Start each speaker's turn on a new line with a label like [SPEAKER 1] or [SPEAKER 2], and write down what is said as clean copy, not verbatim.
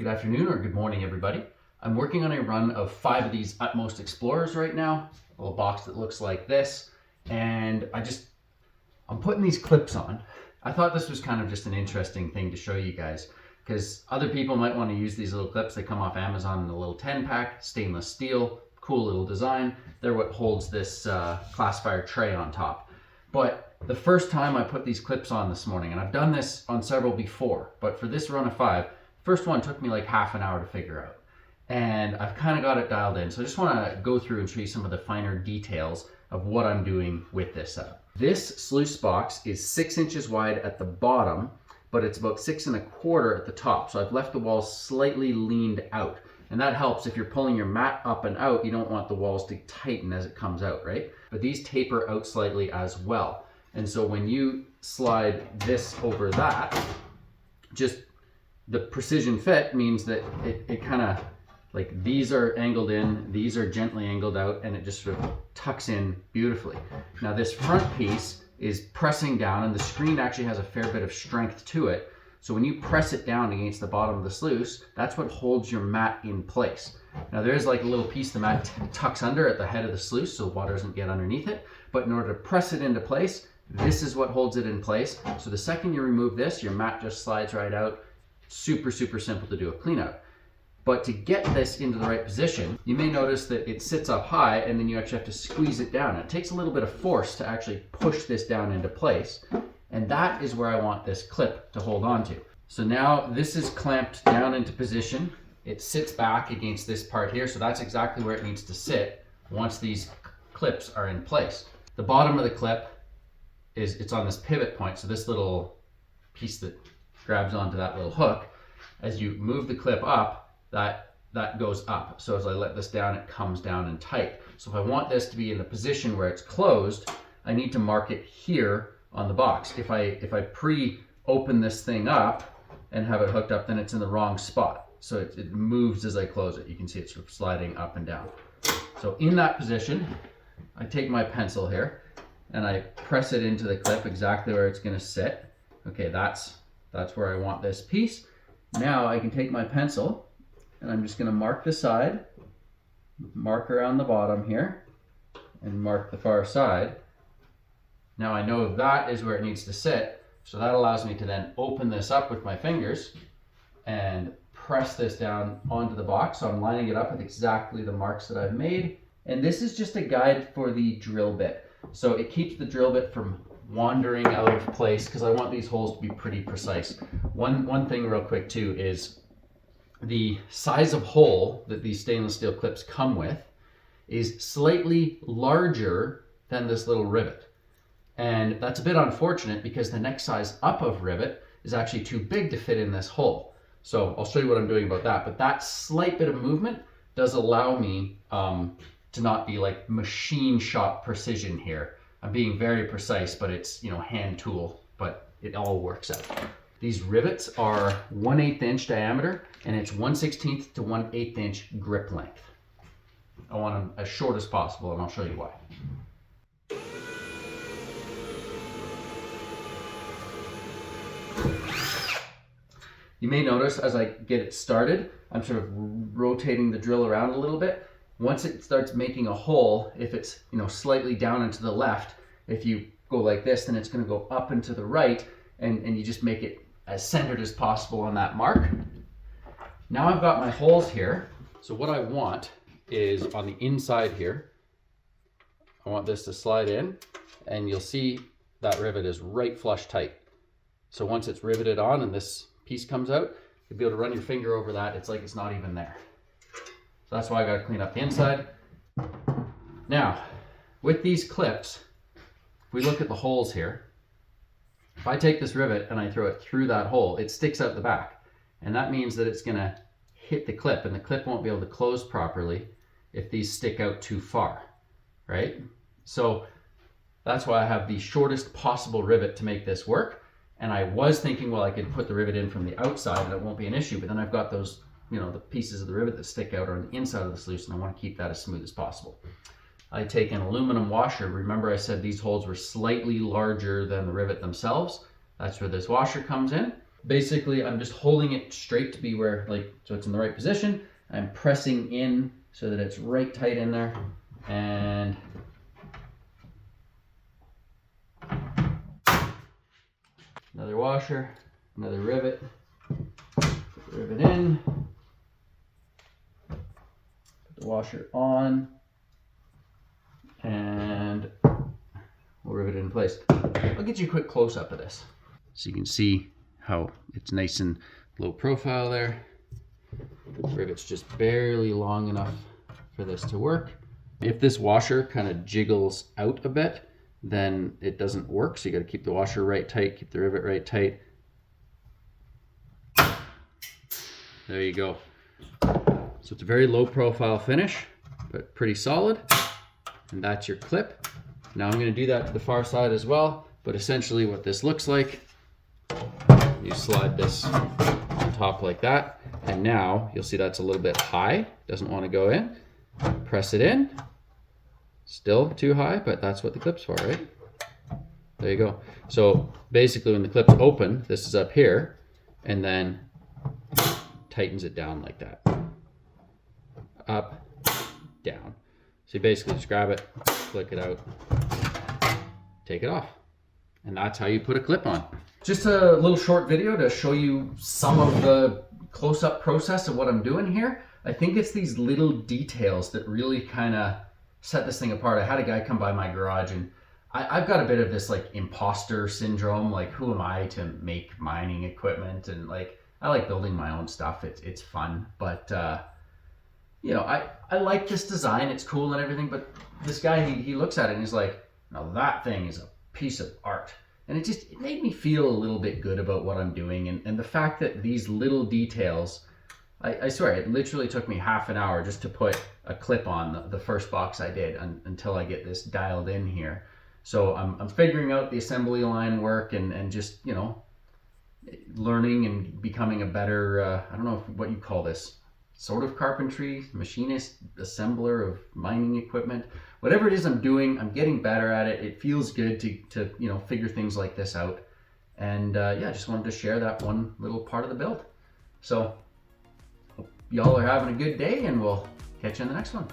[SPEAKER 1] Good afternoon or good morning, everybody. I'm working on a run of 5 of these Utmost Explorers right now, a little box that looks like this, and I'm putting these clips on. I thought this was kind of just an interesting thing to show you guys, because other people might want to use these little clips. They come off Amazon in a little 10-pack, stainless steel, cool little design. They're what holds this classifier tray on top. But the first time I put these clips on this morning, and I've done this on several before, but for this run of 5, first one took me like half an hour to figure out. And I've kind of got it dialed in. So I just want to go through and show you some of the finer details of what I'm doing with this setup. This sluice box is 6 inches wide at the bottom, but it's about 6 1/4 at the top. So I've left the walls slightly leaned out. And that helps if you're pulling your mat up and out, you don't want the walls to tighten as it comes out, right? But these taper out slightly as well. And so when you slide this over that, just the precision fit means that it kind of, like, these are angled in, these are gently angled out, and it just sort of tucks in beautifully. Now this front piece is pressing down, and the screen actually has a fair bit of strength to it. So when you press it down against the bottom of the sluice, that's what holds your mat in place. Now there is like a little piece the mat tucks under at the head of the sluice so water doesn't get underneath it. But in order to press it into place, this is what holds it in place. So the second you remove this, your mat just slides right out. Super, super simple to do a clean out. But to get this into the right position, you may notice that it sits up high and then you actually have to squeeze it down. It takes a little bit of force to actually push this down into place. And that is where I want this clip to hold on to. So now this is clamped down into position. It sits back against this part here. So that's exactly where it needs to sit once these clips are in place. The bottom of the clip it's on this pivot point. So this little piece that grabs onto that little hook, as you move the clip up, that goes up. So as I let this down, it comes down and tight. So if I want this to be in the position where it's closed, I need to mark it here on the box. If I pre-open this thing up and have it hooked up, then it's in the wrong spot. So it moves as I close it. You can see it's sort of sliding up and down. So in that position, I take my pencil here and I press it into the clip exactly where it's going to sit. Okay, that's where I want this piece. Now I can take my pencil and I'm just going to mark the side, mark around the bottom here, and mark the far side. Now I know that is where it needs to sit, so that allows me to then open this up with my fingers and press this down onto the box. So I'm lining it up with exactly the marks that I've made. And this is just a guide for the drill bit. So it keeps the drill bit from wandering out of place because I want these holes to be pretty precise. One thing real quick too is the size of hole that these stainless steel clips come with is slightly larger than this little rivet. And that's a bit unfortunate because the next size up of rivet is actually too big to fit in this hole. So I'll show you what I'm doing about that. But that slight bit of movement does allow me to not be like machine shop precision here. I'm being very precise, but it's, hand tool, but it all works out. These rivets are 1/8 inch diameter and it's 1/16 to 1/8 inch grip length. I want them as short as possible and I'll show you why. You may notice as I get it started, I'm sort of rotating the drill around a little bit. Once it starts making a hole, if it's slightly down and to the left, if you go like this, then it's going to go up and to the right, and you just make it as centered as possible on that mark. Now I've got my holes here. So what I want is on the inside here, I want this to slide in, and you'll see that rivet is right flush tight. So once it's riveted on and this piece comes out, you'll be able to run your finger over that. It's like it's not even there. So that's why I got to clean up the inside. Now, with these clips, if we look at the holes here, if I take this rivet and I throw it through that hole, it sticks out the back. And that means that it's going to hit the clip, and the clip won't be able to close properly if these stick out too far, right? So that's why I have the shortest possible rivet to make this work. And I was thinking, well, I could put the rivet in from the outside and it won't be an issue, but then I've got those, the pieces of the rivet that stick out on the inside of the sluice, and I want to keep that as smooth as possible. I take an aluminum washer. Remember I said these holes were slightly larger than the rivet themselves. That's where this washer comes in. Basically, I'm just holding it straight to be where, like, so it's in the right position. I'm pressing in so that it's right tight in there. And another washer, another rivet. Put the rivet in. Put the washer on. And we'll rivet it in place. I'll get you a quick close-up of this. So you can see how it's nice and low profile there. The rivet's just barely long enough for this to work. If this washer kind of jiggles out a bit, then it doesn't work. So you got to keep the washer right tight, keep the rivet right tight. There you go. So it's a very low profile finish, but pretty solid. And that's your clip. Now I'm going to do that to the far side as well. But essentially what this looks like, you slide this on top like that. And now you'll see that's a little bit high. Doesn't want to go in. Press it in. Still too high, but that's what the clip's for, right? There you go. So basically when the clip's open, this is up here, and then tightens it down like that. Up, down. So you basically just grab it, flick it out, take it off. And that's how you put a clip on. Just a little short video to show you some of the close-up process of what I'm doing here. I think it's these little details that really kind of set this thing apart. I had a guy come by my garage, and I've got a bit of this like imposter syndrome. Like, who am I to make mining equipment? And like, I like building my own stuff. It's fun, but you know, I like this design. It's cool and everything. But this guy, he looks at it and he's like, now that thing is a piece of art. And it made me feel a little bit good about what I'm doing. And the fact that these little details, I swear, it literally took me half an hour just to put a clip on the first box I did until I get this dialed in here. So I'm figuring out the assembly line work and just, you know, learning and becoming a better, I don't know what you call this, sort of carpentry, machinist, assembler of mining equipment. Whatever it is I'm doing, I'm getting better at it. It feels good to you know, figure things like this out. And yeah, I just wanted to share that one little part of the build. So hope y'all are having a good day, and we'll catch you in the next one.